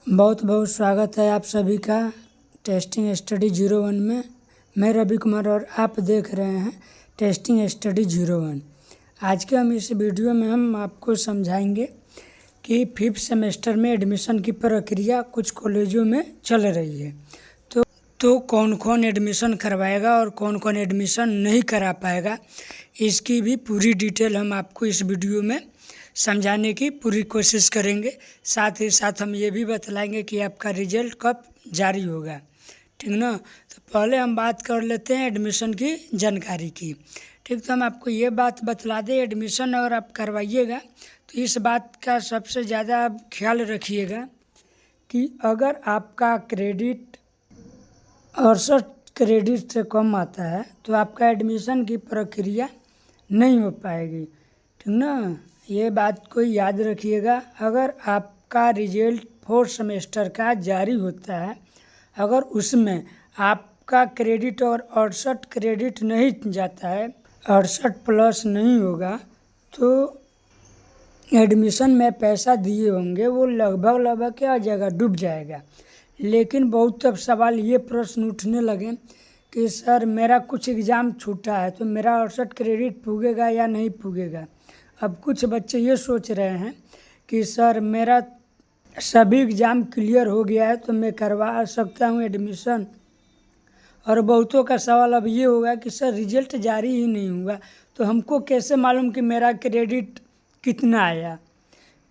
बहुत बहुत स्वागत है आप सभी का टेस्टिंग स्टडी 01 में। मैं रवि कुमार और आप देख रहे हैं टेस्टिंग स्टडी 01। आज के हम इस वीडियो में हम आपको समझाएंगे कि 5th सेमेस्टर में एडमिशन की प्रक्रिया कुछ कॉलेजों में चल रही है। तो कौन कौन एडमिशन करवाएगा और कौन कौन एडमिशन नहीं करा पाएगा, इसकी भी पूरी डिटेल हम आपको इस वीडियो में समझाने की पूरी कोशिश करेंगे। साथ ही साथ हम ये भी बतलाएंगे कि आपका रिजल्ट कब जारी होगा, ठीक ना। तो पहले हम बात कर लेते हैं एडमिशन की जानकारी की, ठीक। तो हम आपको ये बात बतला दें, एडमिशन अगर आप करवाइएगा तो इस बात का सबसे ज़्यादा आप ख्याल रखिएगा कि अगर आपका क्रेडिट 68 क्रेडिट से कम आता है तो आपका एडमिशन की प्रक्रिया नहीं हो पाएगी, ठीक ना। ये बात को याद रखिएगा। अगर आपका रिजल्ट 4th सेमेस्टर का जारी होता है, अगर उसमें आपका क्रेडिट और 68 क्रेडिट नहीं जाता है, 68 प्लस नहीं होगा, तो एडमिशन में पैसा दिए होंगे वो लगभग क्या हो जाएगा, डूब जाएगा। लेकिन बहुत अब सवाल ये प्रश्न उठने लगे कि सर मेरा कुछ एग्ज़ाम छूटा है तो मेरा 68 क्रेडिट पुगेगा या नहीं पुगेगा। अब कुछ बच्चे ये सोच रहे हैं कि सर मेरा सभी एग्ज़ाम क्लियर हो गया है तो मैं करवा सकता हूँ एडमिशन। और बहुतों का सवाल अब ये होगा कि सर रिजल्ट जारी ही नहीं हुआ तो हमको कैसे मालूम कि मेरा क्रेडिट कितना आया।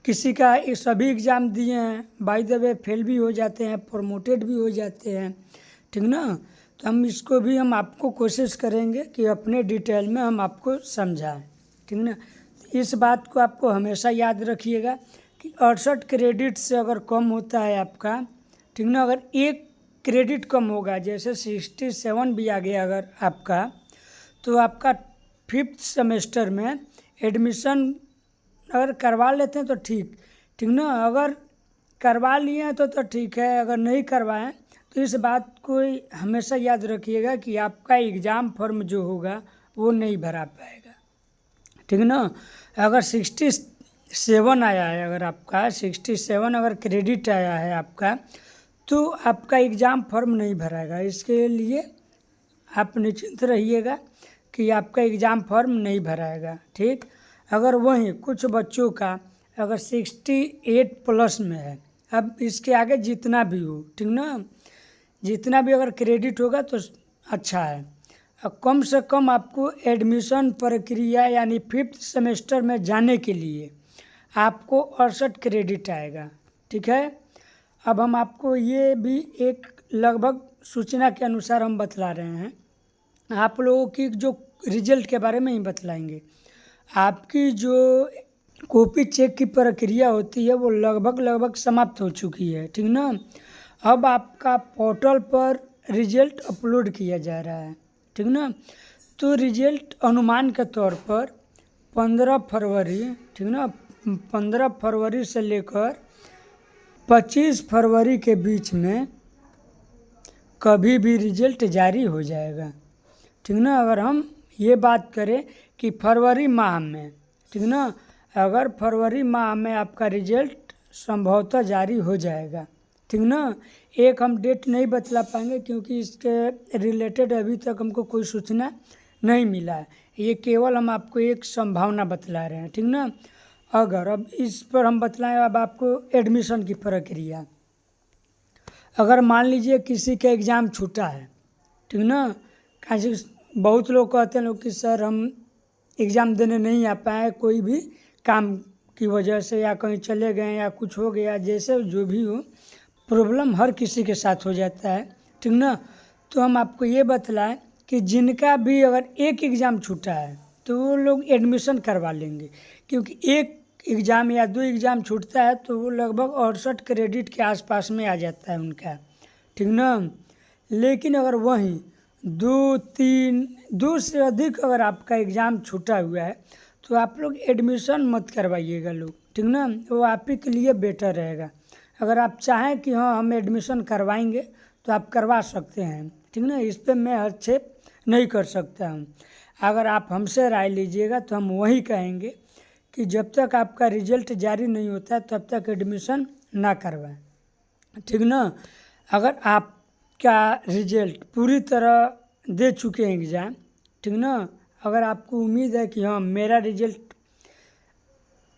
किसी का सभी एग्ज़ाम दिए हैं, बाय द वे फेल भी हो जाते हैं, प्रमोटेड भी हो जाते हैं, ठीक ना। तो हम इसको भी हम आपको कोशिश करेंगे कि अपने डिटेल में हम आपको समझाएं, ठीक ना। इस बात को आपको हमेशा याद रखिएगा कि 68 क्रेडिट से अगर कम होता है आपका, ठीक ना, अगर एक क्रेडिट कम होगा, जैसे 67 भी आ गया अगर आपका, तो आपका 5th सेमेस्टर में एडमिशन अगर करवा लेते हैं तो ठीक ना। अगर करवा लिए हैं तो ठीक है, अगर नहीं करवाएं तो इस बात को हमेशा याद रखिएगा कि आपका एग्ज़ाम फॉर्म जो होगा वो नहीं भरा पाएगा, ठीक ना। अगर 67 आया है, अगर आपका 67 अगर क्रेडिट आया है आपका, तो आपका एग्ज़ाम फॉर्म नहीं भराएगा। इसके लिए आप निश्चिंत रहिएगा कि आपका एग्ज़ाम फॉर्म नहीं भराएगा, ठीक। अगर वहीं कुछ बच्चों का अगर 68 प्लस में है, अब इसके आगे जितना भी हो, ठीक ना, जितना भी अगर क्रेडिट होगा तो अच्छा है। अब कम से कम आपको एडमिशन प्रक्रिया यानी 5th सेमेस्टर में जाने के लिए आपको 68 क्रेडिट आएगा, ठीक है। अब हम आपको ये भी एक लगभग सूचना के अनुसार हम बतला रहे हैं, आप लोगों की जो रिजल्ट के बारे में ही बतलाएंगे। आपकी जो कॉपी चेक की प्रक्रिया होती है वो लगभग समाप्त हो चुकी है, ठीक ना। अब आपका पोर्टल पर रिजल्ट अपलोड किया जा रहा है, ठीक ना। तो रिजल्ट अनुमान के तौर पर 15 फरवरी, ठीक ना, 15 फरवरी से लेकर 25 फरवरी के बीच में कभी भी रिजल्ट जारी हो जाएगा, ठीक ना। अगर हम ये बात करें कि फरवरी माह में, ठीक ना, अगर फरवरी माह में आपका रिजल्ट संभवतः जारी हो जाएगा, ठीक ना। एक हम डेट नहीं बतला पाएंगे क्योंकि इसके रिलेटेड अभी तक हमको कोई सूचना नहीं मिला है, ये केवल हम आपको एक संभावना बतला रहे हैं, ठीक ना। अगर अब इस पर हम बतलाएं, अब आपको एडमिशन की प्रक्रिया, अगर मान लीजिए किसी का एग्ज़ाम छूटा है, ठीक ना, कैसे बहुत लोग कहते हैं लोग कि सर हम एग्ज़ाम देने नहीं आ पाए, कोई भी काम की वजह से या कहीं चले गए या कुछ हो गया, जैसे जो भी हो प्रॉब्लम हर किसी के साथ हो जाता है, ठीक ना। तो हम आपको ये बतलाएं कि जिनका भी अगर एक एग्ज़ाम छूटा है तो वो लोग एडमिशन करवा लेंगे, क्योंकि एक एग्ज़ाम या 2 एग्ज़ाम छूटता है तो वो लगभग 68 क्रेडिट के आसपास में आ जाता है उनका, ठीक ना। लेकिन अगर वहीं 2 से अधिक अगर आपका एग्ज़ाम छूटा हुआ है तो आप लोग एडमिशन मत करवाइएगा लोग, ठीक ना। वो आप ही के लिए बेटर रहेगा। अगर आप चाहें कि हाँ हम एडमिशन करवाएंगे तो आप करवा सकते हैं, ठीक ना, इस पर मैं हस्तक्षेप नहीं कर सकता हूँ। अगर आप हमसे राय लीजिएगा तो हम वही कहेंगे कि जब तक आपका रिजल्ट जारी नहीं होता तब तक एडमिशन ना करवाएं, ठीक ना। अगर आपका रिजल्ट पूरी तरह दे चुके हैं एग्ज़ाम, ठीक ना, अगर आपको उम्मीद है कि हाँ मेरा रिजल्ट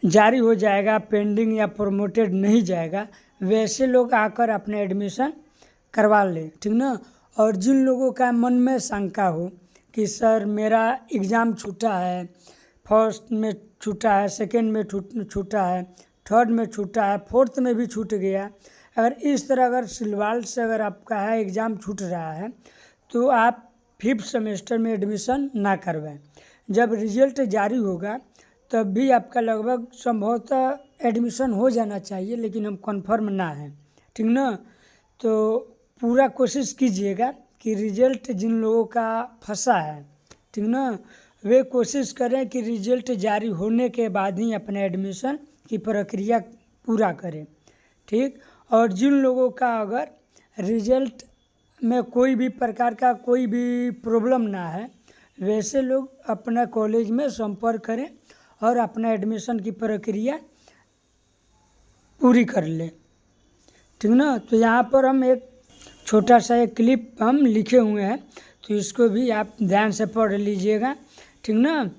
जारी हो जाएगा, पेंडिंग या प्रमोटेड नहीं जाएगा, वैसे लोग आकर अपने एडमिशन करवा लें, ठीक ना। और जिन लोगों का मन में शंका हो कि सर मेरा एग्ज़ाम छूटा है, फर्स्ट में छूटा है, सेकेंड में छूटा है, थर्ड में छूटा है, फोर्थ में भी छूट गया, अगर इस तरह अगर सिलवाल से अगर आपका है एग्ज़ाम छूट रहा है तो आप 5th सेमेस्टर में एडमिशन ना करवाएं। जब रिजल्ट जारी होगा तब भी आपका लगभग संभवतः एडमिशन हो जाना चाहिए, लेकिन हम कंफर्म ना हैं, ठीक ना। तो पूरा कोशिश कीजिएगा कि रिजल्ट जिन लोगों का फंसा है, ठीक ना, वे कोशिश करें कि रिजल्ट जारी होने के बाद ही अपने एडमिशन की प्रक्रिया पूरा करें, ठीक। और जिन लोगों का अगर रिजल्ट में कोई भी प्रकार का कोई भी प्रॉब्लम ना है, वैसे लोग अपना कॉलेज में संपर्क करें और अपना एडमिशन की प्रक्रिया पूरी कर लें, ठीक ना। तो यहाँ पर हम एक छोटा सा एक क्लिप हम लिखे हुए हैं, तो इसको भी आप ध्यान से पढ़ लीजिएगा, ठीक ना।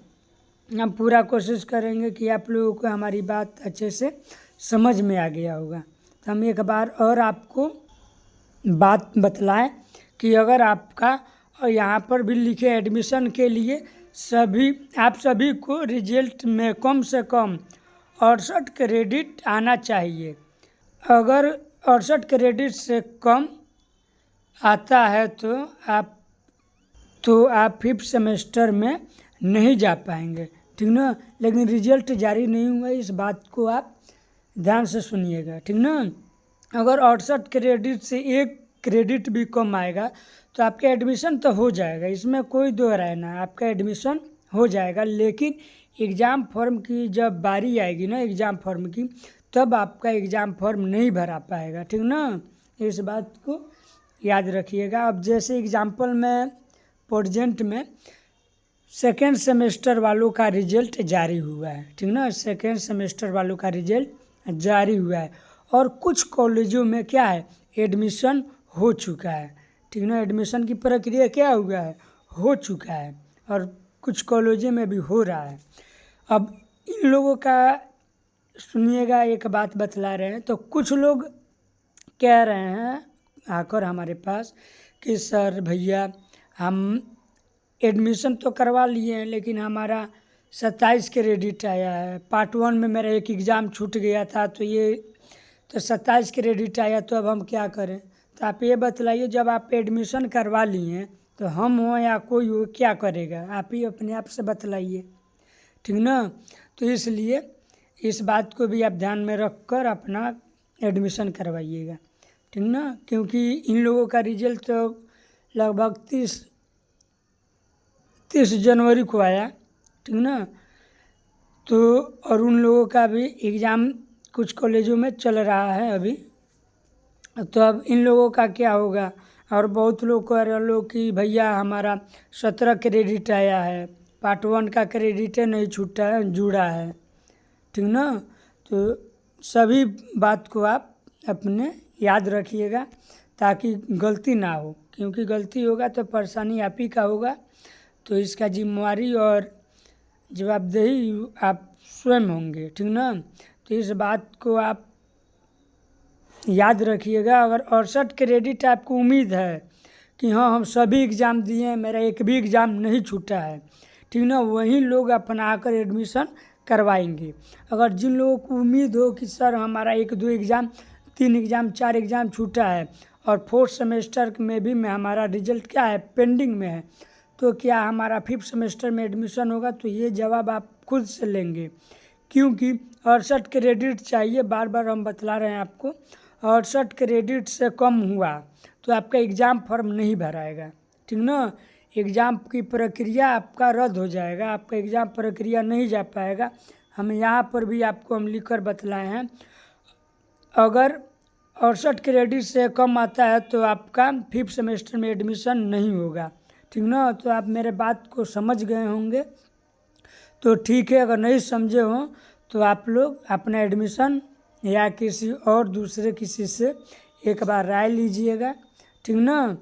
हम पूरा कोशिश करेंगे कि आप लोगों को हमारी बात अच्छे से समझ में आ गया होगा। तो हम एक बार और आपको बात बतलाएं कि अगर आपका और यहाँ पर भी लिखे एडमिशन के लिए आप सभी को रिजल्ट में कम से कम 68 क्रेडिट आना चाहिए। अगर 68 क्रेडिट से कम आता है तो आप 5th सेमेस्टर में नहीं जा पाएंगे, ठीक ना। लेकिन रिजल्ट जारी नहीं हुआ, इस बात को आप ध्यान से सुनिएगा, ठीक ना। अगर 68 क्रेडिट से 1 क्रेडिट भी कम आएगा तो आपका एडमिशन तो हो जाएगा, इसमें कोई दो राय ना, आपका एडमिशन हो जाएगा। लेकिन एग्ज़ाम फॉर्म की जब बारी आएगी ना एग्ज़ाम फॉर्म की, तब आपका एग्ज़ाम फॉर्म नहीं भरा पाएगा, ठीक ना। इस बात को याद रखिएगा। अब जैसे एग्जाम्पल में प्रेजेंट में सेकेंड सेमेस्टर वालों का रिजल्ट जारी हुआ है, ठीक ना, सेकेंड सेमेस्टर वालों का रिजल्ट जारी हुआ है और कुछ कॉलेजों में क्या है एडमिशन हो चुका है, ठीक ना। एडमिशन की प्रक्रिया क्या हुआ है, हो चुका है, और कुछ कॉलेजों में भी हो रहा है। अब इन लोगों का सुनिएगा, एक बात बतला रहे हैं। तो कुछ लोग कह रहे हैं आकर हमारे पास कि सर भैया हम एडमिशन तो करवा लिए हैं, लेकिन हमारा 27 क्रेडिट आया है, पार्ट 1 में मेरा एक एग्ज़ाम छूट गया था, तो ये तो 27 क्रेडिट आया, तो अब हम क्या करें। तो आप ये बतलाइए, जब आप एडमिशन करवा लिए तो हम हो या कोई हो क्या करेगा, आप ही अपने आप से बतलाइए, ठीक ना। तो इसलिए इस बात को भी आप ध्यान में रख कर अपना एडमिशन करवाइएगा, ठीक ना। क्योंकि इन लोगों का रिजल्ट तो लगभग 30 जनवरी को आया, ठीक ना। तो और उन लोगों का भी एग्ज़ाम कुछ कॉलेजों में चल रहा है अभी, तो अब इन लोगों का क्या होगा। और बहुत लोग कह रहे लोग कि भैया हमारा 17 क्रेडिट आया है, पार्ट 1 का क्रेडिट नहीं छूटा है, जुड़ा है, ठीक ना। तो सभी बात को आप अपने याद रखिएगा ताकि गलती ना हो, क्योंकि गलती होगा तो परेशानी आप ही का होगा। तो इसका जिम्मेवारी और जवाबदेही आप स्वयं होंगे, ठीक ना। तो इस बात को आप याद रखिएगा। अगर 68 क्रेडिट आपको उम्मीद है कि हाँ हम सभी एग्ज़ाम दिए हैं, मेरा एक भी एग्ज़ाम नहीं छूटा है, ठीक ना, वही लोग अपना आकर एडमिशन करवाएंगे। अगर जिन लोगों को उम्मीद हो कि सर हमारा 1-2 एग्ज़ाम, 3 एग्ज़ाम, 4 एग्ज़ाम छूटा है और 4th सेमेस्टर में भी हमारा रिजल्ट क्या है पेंडिंग में है, तो क्या हमारा 5th सेमेस्टर में एडमिशन होगा, तो ये जवाब आप खुद से लेंगे। क्योंकि 68 क्रेडिट चाहिए, बार बार हम बतला रहे हैं आपको, 68 क्रेडिट से कम हुआ तो आपका एग्ज़ाम फॉर्म नहीं भराएगा, ठीक ना। एग्ज़ाम की प्रक्रिया आपका रद्द हो जाएगा, आपका एग्ज़ाम प्रक्रिया नहीं जा पाएगा। हम यहाँ पर भी आपको हम लिख कर बतलाए हैं, अगर 68 क्रेडिट से कम आता है तो आपका 5th सेमेस्टर में एडमिशन नहीं होगा, ठीक ना। तो आप मेरे बात को समझ गए होंगे, तो ठीक है। अगर नहीं समझे हो तो आप लोग अपना एडमिशन या किसी और दूसरे किसी से एक बार राय लीजिएगा, ठीक ना।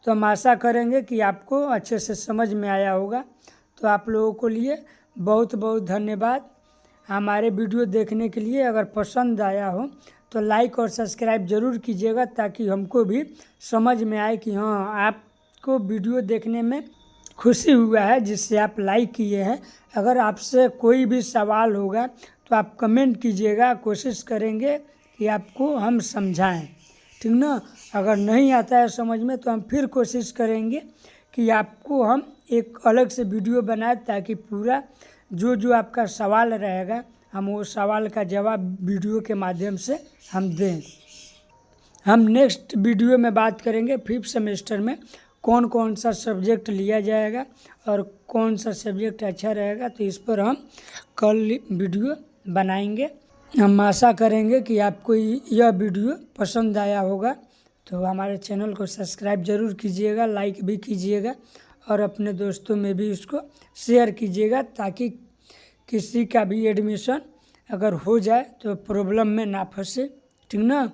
तो हम आशा करेंगे कि आपको अच्छे से समझ में आया होगा। तो आप लोगों को लिए बहुत बहुत धन्यवाद हमारे वीडियो देखने के लिए। अगर पसंद आया हो तो लाइक और सब्सक्राइब ज़रूर कीजिएगा, ताकि हमको भी समझ में आए कि हाँ, आपको वीडियो देखने में खुशी हुआ है जिससे आप लाइक किए हैं। अगर आपसे कोई भी सवाल होगा तो आप कमेंट कीजिएगा, कोशिश करेंगे कि आपको हम समझाएं, ठीक ना। अगर नहीं आता है समझ में तो हम फिर कोशिश करेंगे कि आपको हम एक अलग से वीडियो बनाएं, ताकि पूरा जो आपका सवाल रहेगा हम वो सवाल का जवाब वीडियो के माध्यम से हम दें। हम नेक्स्ट वीडियो में बात करेंगे 5th सेमेस्टर में कौन कौन सा सब्जेक्ट लिया जाएगा और कौन सा सब्जेक्ट अच्छा रहेगा, तो इस पर हम कल वीडियो बनाएंगे। हम आशा करेंगे कि आपको यह वीडियो पसंद आया होगा। तो हमारे चैनल को सब्सक्राइब ज़रूर कीजिएगा, लाइक भी कीजिएगा और अपने दोस्तों में भी उसको शेयर कीजिएगा, ताकि किसी का भी एडमिशन अगर हो जाए तो प्रॉब्लम में ना फंसे, ठीक ना।